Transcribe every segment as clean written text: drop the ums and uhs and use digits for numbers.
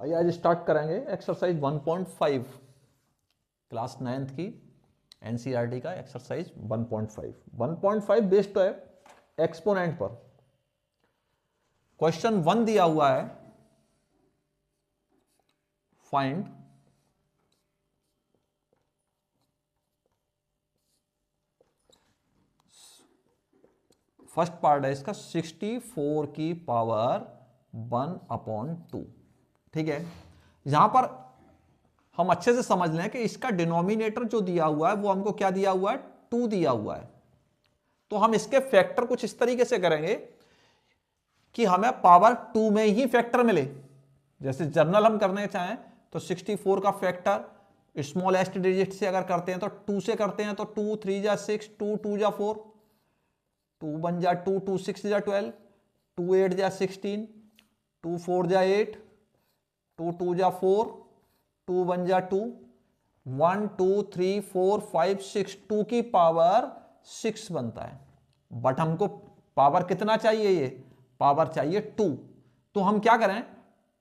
आइए आज स्टार्ट करेंगे एक्सरसाइज 1.5 क्लास 9th की एनसीईआरटी का एक्सरसाइज 1.5 1.5 बेस्ड है एक्सपोनेंट पर। क्वेश्चन 1 दिया हुआ है, फाइंड फर्स्ट पार्ट है इसका 64 की पावर 1/2। ठीक है, यहां पर हम अच्छे से समझ लें कि इसका डिनोमिनेटर जो दिया हुआ है वो हमको क्या दिया हुआ है, 2 दिया हुआ है। तो हम इसके फैक्टर कुछ इस तरीके से करेंगे कि हमें पावर 2 में ही फैक्टर मिले। जैसे जर्नल हम करने चाहें तो 64 का फैक्टर स्मॉल एस्ट डिजिट से अगर करते हैं तो 2 से करते हैं तो 2 3 जा 6, 2 2 जा 4, 2 1 जा 2, 2 6 जा 12, 2 8 जा 16, 2 4 जा 8, 2 2 जा 4, 2 1 जा 2, 1 2 3 4 5 6, 2 की पावर 6 बनता है। बट हमको पावर कितना चाहिए, ये पावर चाहिए 2। तो हम क्या करें,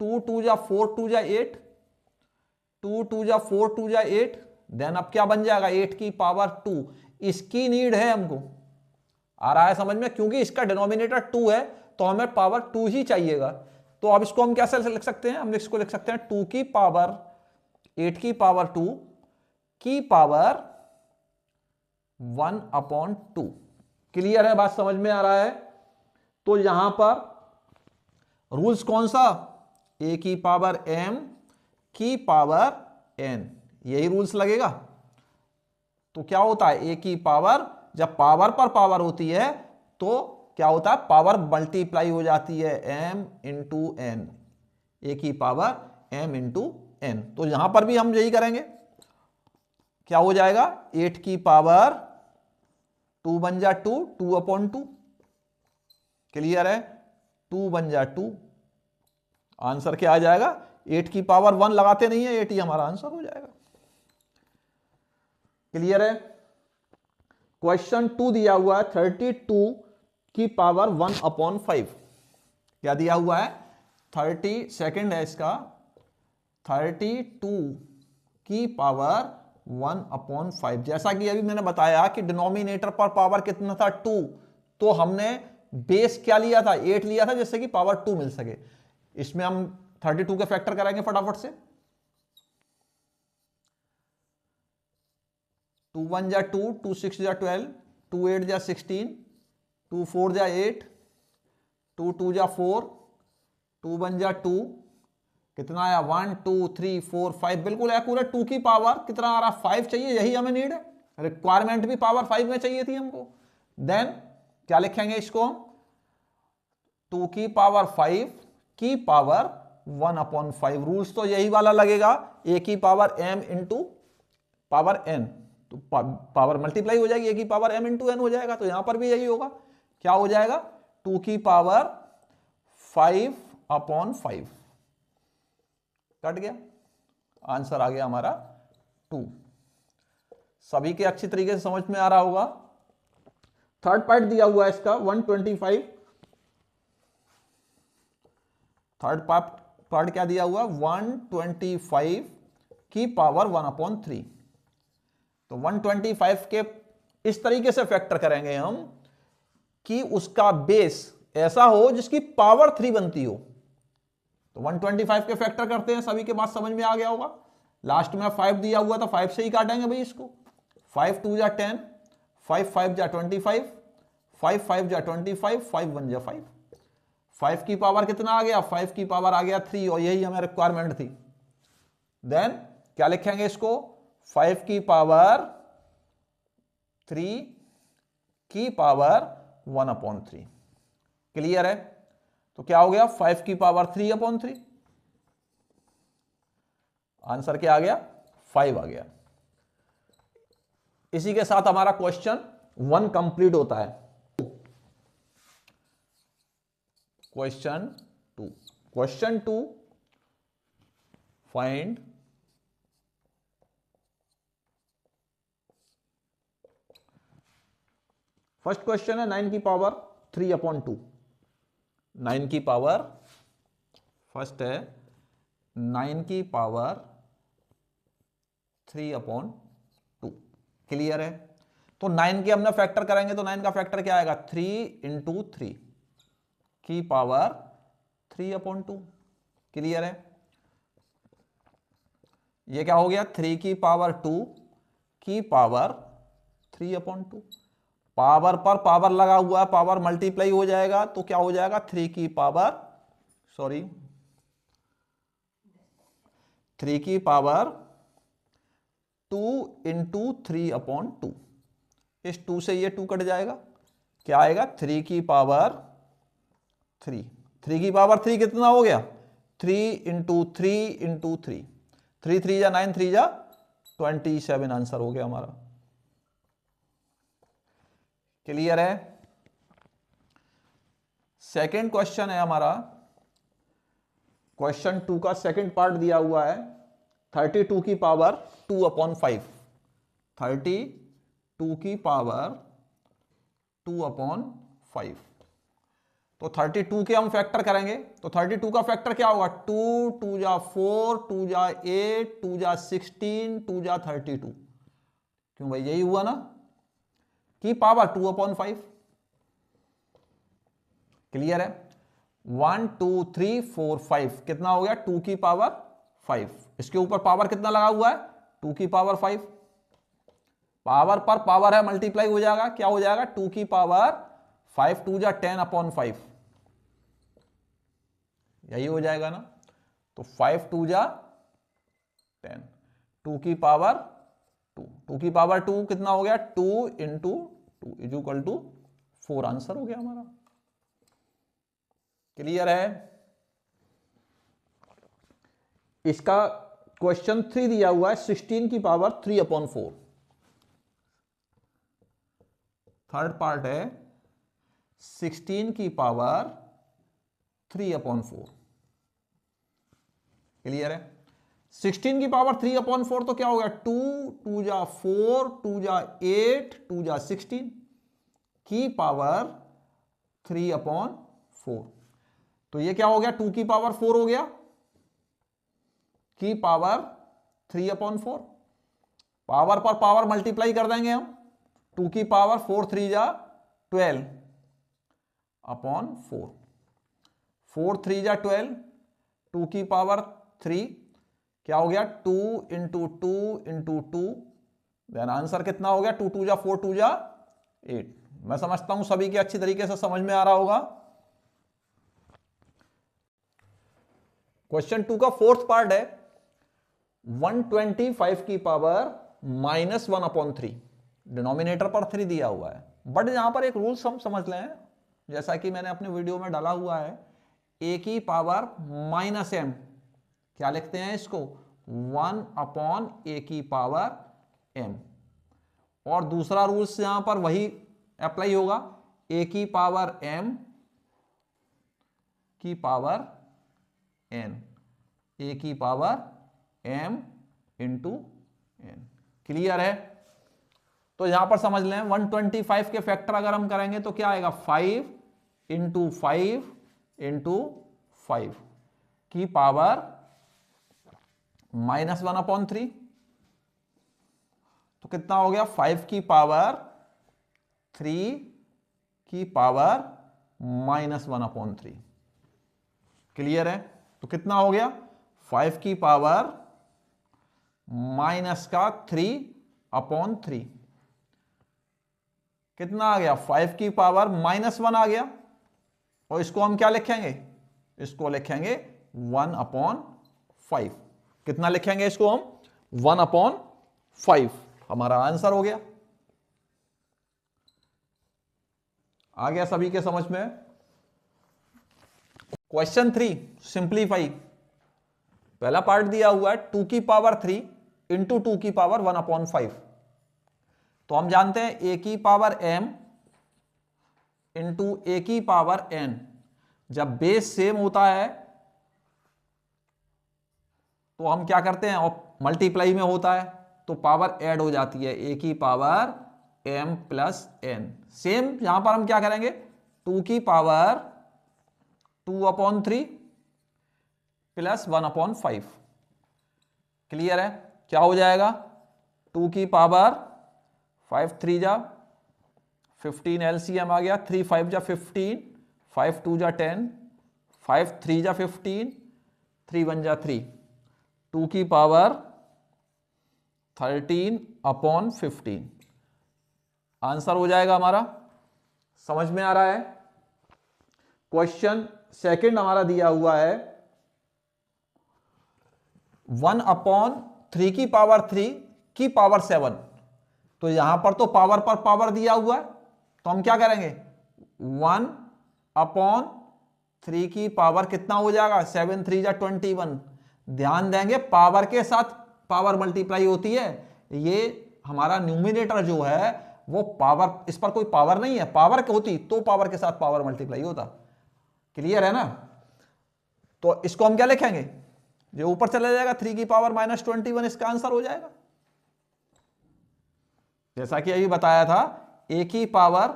2 2 जा 4, 2 जा 8, 2 2 जा 4, 2 जा 8, देन अब क्या बन जाएगा 8 की पावर 2। इसकी नीड है हमको, आ रहा है समझ में, क्योंकि इसका डिनोमिनेटर 2 है तो हमें पावर 2 ही चाहिएगा। तो अब इसको हम कैसे लिख सकते हैं, हम इसको लिख सकते हैं 2 की पावर 8 की पावर 2 की पावर 1/2। क्लियर है, बात समझ में आ रहा है। तो यहां पर रूल्स कौन सा, a की पावर m की पावर n, यही रूल्स लगेगा। तो क्या होता है, a की पावर, जब पावर पर पावर होती है तो क्या होता है, पावर मल्टीप्लाई हो जाती है, m इंटू एन, a की पावर m इंटू एन। तो यहां पर भी हम यही करेंगे, क्या हो जाएगा 8 की पावर 2 बन जा 2, 2/2। क्लियर है, 2 बन जा 2, आंसर क्या आ जाएगा, 8 की पावर 1 लगाते नहीं है, 8 ही हमारा आंसर हो जाएगा। क्लियर है। क्वेश्चन 2 दिया हुआ है 32 की पावर 1/5। क्या दिया हुआ है, 30 सेकेंड है इसका, 32 की पावर 1/5। जैसा कि अभी मैंने बताया कि डिनोमिनेटर पर पावर कितना था 2, तो हमने बेस क्या लिया था, 8 लिया था, जिससे कि पावर 2 मिल सके। इसमें हम 32 के फैक्टर कराएंगे फटाफट से। 2 1 जा 2, 2 6 जा 12, 2 8 जा 16, 2 4 जा 8, 2 2 जा 4, 2 1 जा 2, कितना आया 1 2 3 4 5, बिल्कुल एक्यूरेट। 2 की पावर कितना आ रहा, 5 चाहिए, यही हमें नीड है, रिक्वायरमेंट भी पावर 5 में चाहिए थी हमको। देन क्या लिखेंगे इसको हम, 2 की पावर 5 की पावर 1/5। रूल्स तो यही वाला लगेगा, a की power m into power n, तो पावर मल्टीप्लाई हो जाएगी, a की पावर m इंटू n हो जाएगा। तो यहां पर भी यही होगा, क्या हो जाएगा 2 की पावर 5/5, कट गया, आंसर आ गया हमारा 2। सभी के अच्छी तरीके से समझ में आ रहा होगा। थर्ड पार्ट दिया हुआ है इसका 125, थर्ड पार्ट क्या दिया हुआ, 125 की पावर 1/3। तो 125 के इस तरीके से फैक्टर करेंगे हम कि उसका बेस ऐसा हो जिसकी पावर 3 बनती हो। तो 125 के फैक्टर करते हैं, सभी के बात समझ में आ गया होगा। लास्ट में 5 दिया हुआ था, 5 से ही काटेंगे भाई इसको। 5 2 जा 10, 5 5 जा 25, 5 5 जा 25, 5 1 जा 5। 5 की पावर कितना आ गया, 5 की पावर आ गया 3, और यही हमें रिक्वायरमेंट थी। देन क्या लिखेंगे इसको, 5 की पावर 3 की पावर 1/3। क्लियर है। तो क्या हो गया, 5 की पावर 3/3, आंसर क्या आ गया, 5 आ गया। इसी के साथ हमारा क्वेश्चन 1 कंप्लीट होता है। क्वेश्चन 2 फाइंड फर्स्ट क्वेश्चन है 9 की पावर 3/2। 9 की पावर फर्स्ट है 9 की पावर 3/2। क्लियर है? तो 9 के हमने फैक्टर करेंगे तो 9 का फैक्टर क्या आएगा? 3 × 3 की पावर 3/2। क्लियर है? ये क्या हो गया? 3 की पावर 2 की पावर 3/2। पावर पर पावर लगा हुआ है, पावर मल्टीप्लाई हो जाएगा तो क्या हो जाएगा? 3 की पावर 2 × 3/2। इस 2 से ये 2 कट जाएगा, क्या आएगा? 3 की पावर 3। 3 की पावर 3 कितना हो गया? 3 × 3 × 3। 3 3 जा 9, 3 जा 27 आंसर हो गया हमारा। क्लियर है? सेकंड क्वेश्चन है हमारा, क्वेश्चन 2 का सेकंड पार्ट दिया हुआ है 32 की पावर 2/5। 32 की पावर 2/5। तो 32 के हम फैक्टर करेंगे तो 32 का फैक्टर क्या होगा? 2 2 जा 4 2 जा 8 2 जा 16 2 जा 32। क्यों भाई? यही हुआ ना, की पावर 2/5। क्लियर है? 1 2 3 4 5 कितना हो गया? 2 की पावर 5। इसके ऊपर पावर कितना लगा हुआ है? 2 की पावर 5। पावर पर पावर है, मल्टीप्लाई हो जाएगा, क्या हो जाएगा? 2 की पावर 5 2 जा 10/5। यही हो जाएगा ना। तो 5 2 जा 10, 2 की पावर 2, 2 की पावर 2 कितना हो गया? 2 × 2 इज 4 आंसर हो गया हमारा। क्लियर है? इसका क्वेश्चन 3 दिया हुआ है 16 की पावर 3/4। थर्ड पार्ट है 16 की पावर 3/4। क्लियर है? 16 की पावर 3/4 तो क्या हो गया? 2 2 जा 4 2 जा 8 2 जा 16 की पावर 3/4। तो ये क्या हो गया? 2 की पावर 4 हो गया, की पावर 3/4। पावर पर पावर मल्टीप्लाई कर देंगे हम, 2 की पावर 4 3 जा 12/4। 4 3 जा 12, 2 की पावर 3 क्या हो गया? 2 × 2 × 2। देन आंसर कितना हो गया? 2 2 जा 4 2 जा 8। मैं समझता हूं सभी के अच्छी तरीके से समझ में आ रहा होगा। क्वेश्चन 2 का फोर्थ पार्ट है 125 की पावर -1/3। डिनोमिनेटर पर 3 दिया हुआ है, बट यहां पर एक रूल्स हम समझ लें, जैसा कि मैंने अपने वीडियो में डाला हुआ है, a की पावर -m, क्या लिखते हैं इसको? 1/a की पावर m। और दूसरा रूल्स यहां पर वही अप्लाई होगा, a की पावर m की पावर n, a की पावर m × n। क्लियर है? तो यहां पर समझ लें 125 के फैक्टर अगर हम करेंगे तो क्या आएगा? 5 × 5 × 5 की पावर -1/3। तो कितना हो गया? 5 की पावर 3 की पावर -1/3। क्लियर है? तो कितना हो गया? 5 की पावर -3/3 कितना आ गया? 5 की पावर -1 आ गया। और इसको हम क्या लिखेंगे? इसको लिखेंगे 1/5। कितना लिखेंगे इसको हम? 1/5। हमारा आंसर हो गया। आ गया सभी के समझ में? Question 3 simplify. पहला पार्ट दिया हुआ है 2 की पावर 3 × 2 की पावर 1/5। तो हम जानते हैं a की पावर m × a की पावर n, जब बेस सेम होता है तो हम क्या करते हैं? और मल्टीप्लाई में होता है तो पावर ऐड हो जाती है, a की पावर m + n। सेम यहां पर हम क्या करेंगे? 2 की पावर 2/3 प्लस 1/5। क्लियर है? क्या हो जाएगा? 2 की पावर 5 3 जा 15, एलसीएम आ गया, 3 5 जा 15, 5 2 जा 10, 5 3 जा 15, 3 1 जा 3, 2 की पावर 13/15 आंसर हो जाएगा हमारा। समझ में आ रहा है? क्वेश्चन सेकंड हमारा दिया हुआ है 1/3 की पावर 3 की पावर 7। तो यहां पर तो पावर पर पावर दिया हुआ है, तो हम क्या करेंगे? 1/3 की पावर कितना हो जाएगा? 7 3 जा 21। ध्यान देंगे पावर के साथ पावर मल्टीप्लाई होती है। ये हमारा न्यूमिनेटर जो है वो पावर, इस पर कोई पावर नहीं है, पावर होती तो पावर के साथ पावर मल्टीप्लाई होता। क्लियर है ना? तो इसको हम क्या लिखेंगे? जो ऊपर चला जाएगा 3 की पावर -21 इसका आंसर हो जाएगा। जैसा कि अभी बताया था, a की पावर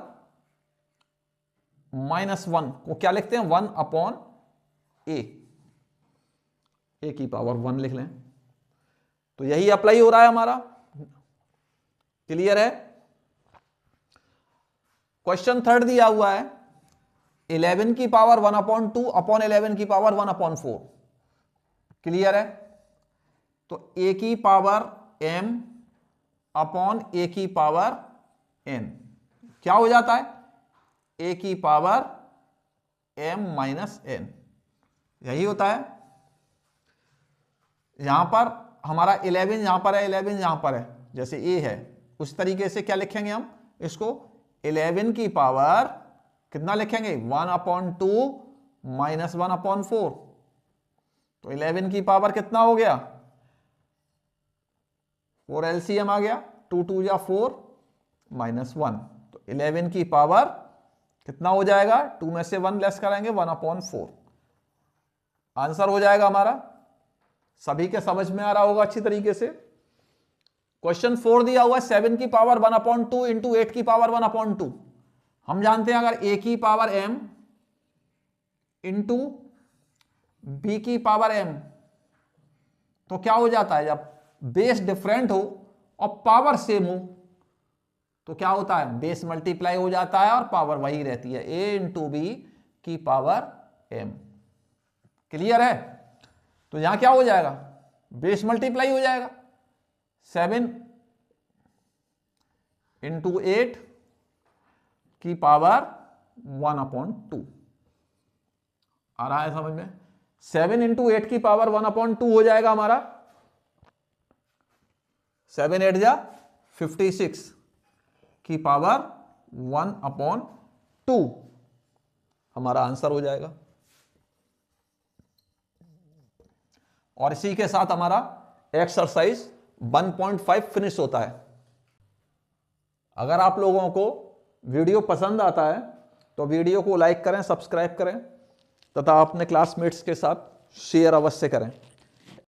-1 को क्या लिखते हैं? 1/a, a की पावर 1 लिख लें, तो यही अप्लाई हो रहा है हमारा। क्लियर है? क्वेश्चन थर्ड दिया हुआ है 11 की पावर 1/2 अपॉन 11 की पावर 1/4। क्लियर है? तो a की पावर m अपॉन a की पावर n क्या हो जाता है? a की पावर m माइनस n, यही होता है। यहां पर हमारा 11 यहां पर है, 11 यहां पर है, जैसे a है उस तरीके से क्या लिखेंगे हम इसको? 11 की पावर कितना लिखेंगे? 1/2 माइनस 1/4। तो 11 की पावर कितना हो गया? 4 एलसीएम आ गया, 2 2 जा 4 -1। तो 11 की पावर कितना हो जाएगा? 2 में से 1 लेस करेंगे, 1/4 आंसर हो जाएगा हमारा। सभी के समझ में आ रहा होगा अच्छी तरीके से। क्वेश्चन 4 दिया हुआ है 7 की पावर 1/2 इंटू 8 की पावर 1/2। हम जानते हैं अगर a की पावर m इंटू b की पावर m तो क्या हो जाता है? जब बेस डिफरेंट हो और पावर सेम हो तो क्या होता है? बेस मल्टीप्लाई हो जाता है और पावर वही रहती है, a इंटू बी की पावर m। क्लियर है? तो यहां क्या हो जाएगा? बेस मल्टीप्लाई हो जाएगा। 7 इंटू 8 की पावर 1/2 आ रहा है समझ में? 7 इंटू 8 की पावर 1/2 हो जाएगा हमारा। 7 8 जा 56 की पावर 1/2 हमारा आंसर हो जाएगा। और इसी के साथ हमारा एक्सरसाइज 1.5 फिनिश होता है। अगर आप लोगों को वीडियो पसंद आता है तो वीडियो को लाइक करें, सब्सक्राइब करें तथा अपने क्लासमेट्स के साथ शेयर अवश्य करें।